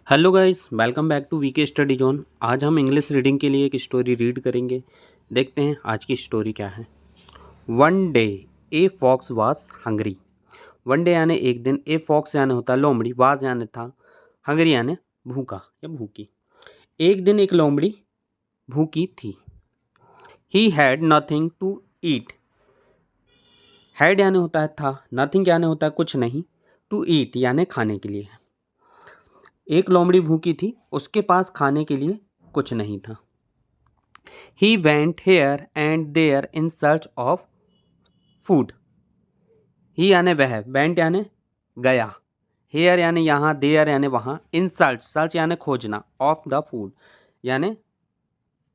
Hello guys, welcome back to VK study zone. आज हम English reading के लिए एक स्टोरी रीड करेंगे। देखते हैं आज की स्टोरी क्या है। One day a fox was hungry. One day यानी एक दिन, ए फॉक्स यानी होता है लोमड़ी, वाज यानी था, हंग्री यानी भूखा या भूखी। एक दिन एक लोमड़ी भूखी थी। He had nothing to eat. Had यानी होता है था, नथिंग यानी होता है कुछ नहीं, टू ईट यानी खाने के लिए। एक लोमड़ी भूखी थी, उसके पास खाने के लिए कुछ नहीं था। He went here and there in search of food. He यानी वह, went यानी गया, here यानी यहाँ, there यानी वहाँ, in search, search यानी खोजना, of the food यानी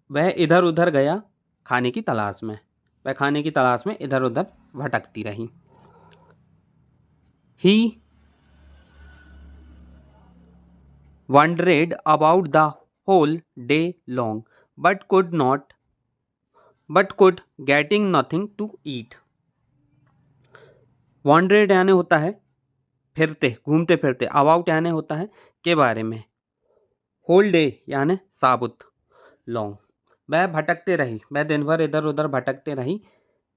वह इधर उधर गया खाने की तलाश में। वह खाने की तलाश में इधर उधर भटकती रही। He wandered about the whole day long, but could getting nothing to eat. वॉन्ड्रेड यानी होता है फिरते, घूमते फिरते, अबाउट यानी होता है के बारे में, होल डे यानी साबुत, लॉन्ग वह भटकते रही, वह दिन भर इधर उधर भटकते रही।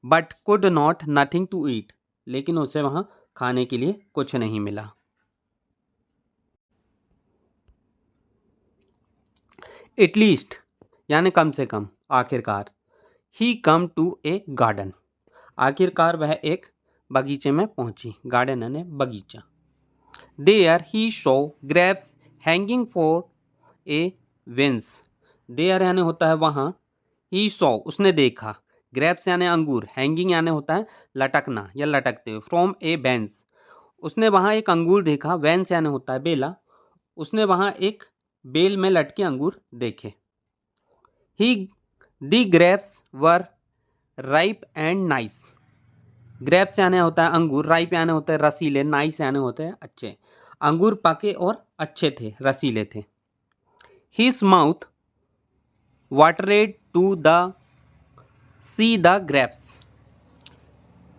But could not nothing to eat, लेकिन उसे वहाँ खाने के लिए कुछ नहीं मिला। एटलीस्ट यानी कम से कम, आखिरकार। ही कम टू ए गार्डन, आखिरकार वह एक बगीचे में पहुंची। गार्डन यानी बगीचा। There he saw grapes hanging for a vines. There यानी होता है वहाँ, ही शो उसने देखा, ग्रेप्स यानी अंगूर, हैंगिंग यानी होता है लटकना या लटकते हुए, फ्रॉम ए बेंस उसने वहाँ एक अंगूर देखा, वेंस यानी होता है बेला, उसने वहाँ एक बेल में लटके अंगूर देखे। He the grapes were ripe and nice. Grapes यानी होता है अंगूर, राइप यानी होता है रसीले, नाइस यानी होते हैं अच्छे। अंगूर पके और अच्छे थे, रसीले थे। His mouth watered to the see the grapes.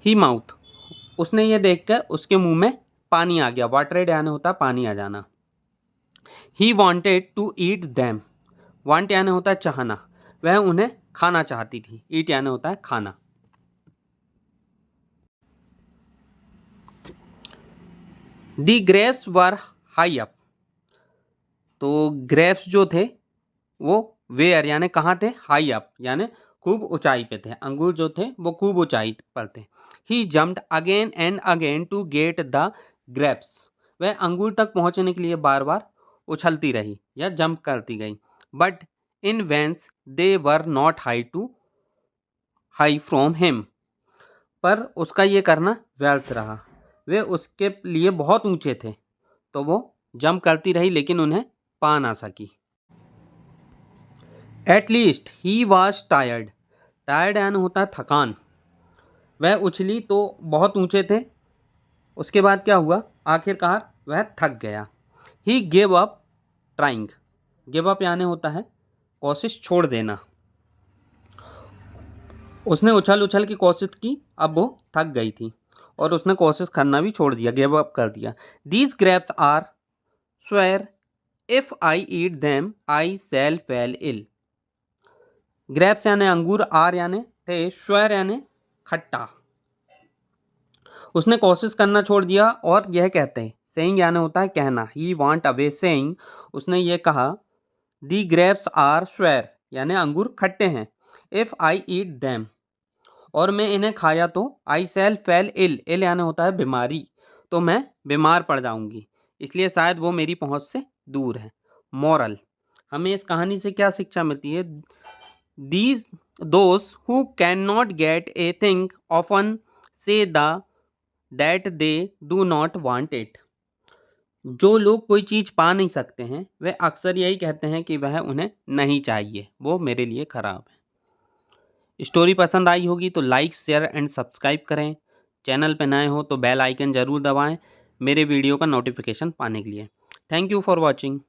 He mouth उसने ये देखकर उसके मुंह में पानी आ गया, वाटरेड यानी होता है पानी आ जाना। He wanted to eat them. Want यानी होता है चाहना, वह उन्हें खाना चाहती थी। ईट यानी होता है खाना। दी ग्रेप्स वर हाई अप। तो ग्रेप्स जो थे वो वेयर यानी कहाँ थे, हाई अप यानी खूब ऊंचाई पे थे। अंगूर जो थे वो खूब ऊंचाई पर थे। He jumped again and again to get the grapes. वह अंगूर तक पहुंचने के लिए बार बार उछलती रही या जंप करती गई। But in vain they were not high from him. पर उसका ये करना व्यर्थ रहा, वे उसके लिए बहुत ऊंचे थे, तो वो जंप करती रही लेकिन उन्हें पा ना सकी। At least he was tired. Tired यानी होता है थकान। वह उछली तो बहुत ऊंचे थे, उसके बाद क्या हुआ, आखिरकार वह थक गया। He give up trying. Give up यानी होता है कोशिश छोड़ देना। उसने उछल उछल की कोशिश की, अब वो थक गई थी और उसने कोशिश करना भी छोड़ दिया, गिव अप कर दिया। These grapes are sour if I eat them I shall fall ill. Grapes यानी अंगूर, आर यानी थे, स्वेयर यानी खट्टा। उसने कोशिश करना छोड़ दिया और यह कहते हैं, सेइंग यानी होता है कहना। ही वांट अवे सेइंग उसने ये कहा, दी ग्रेप्स आर स्वेयर यानी अंगूर खट्टे हैं, इफ आई ईट देम और मैं इन्हें खाया तो आई शैल फेल इल, इल यानी होता है बीमारी, तो मैं बीमार पड़ जाऊंगी, इसलिए शायद वो मेरी पहुंच से दूर है। मॉरल, हमें इस कहानी से क्या शिक्षा मिलती है, these those who can not gate a thing often say that they do not want it. जो लोग कोई चीज़ पा नहीं सकते हैं वे अक्सर यही कहते हैं कि वह उन्हें नहीं चाहिए, वो मेरे लिए ख़राब है। स्टोरी पसंद आई होगी तो लाइक शेयर एंड सब्सक्राइब करें। चैनल पर नए हो तो बेल आइकन ज़रूर दबाएं मेरे वीडियो का नोटिफिकेशन पाने के लिए। Thank you for watching.